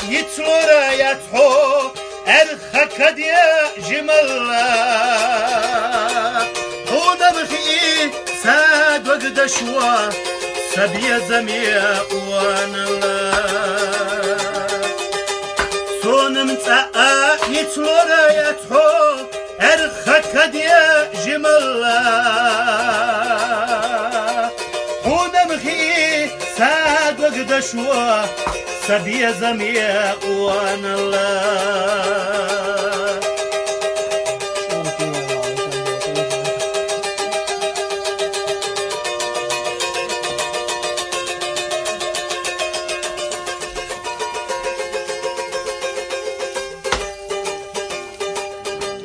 يتلورا يتحو الخكد يا جمال حونا بخي ساد وقد شوا سبيا زميا وانا سون متاء يتلورا يتحو الخكد يا جمال حونا بخي ساد وقد شوا سبيا زميا وانا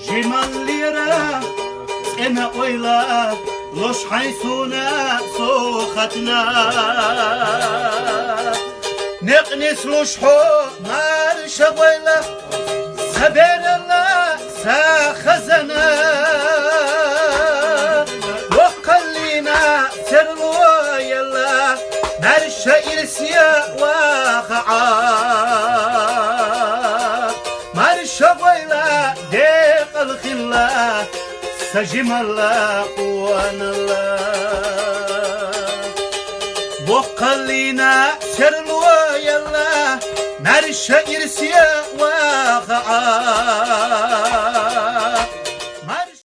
جمال ليرا انا ويلا لوش حيثونا سوختنا نقنس لشحو مال شبويلة سبين الله ساخزنا وقلينا سرلوا يلا مرشا إرسيا واخعا مرشا بويلة ديق الخلا سجم الله وانا الله وقلينا سرلوا يلا مرشا إرسيا واخعا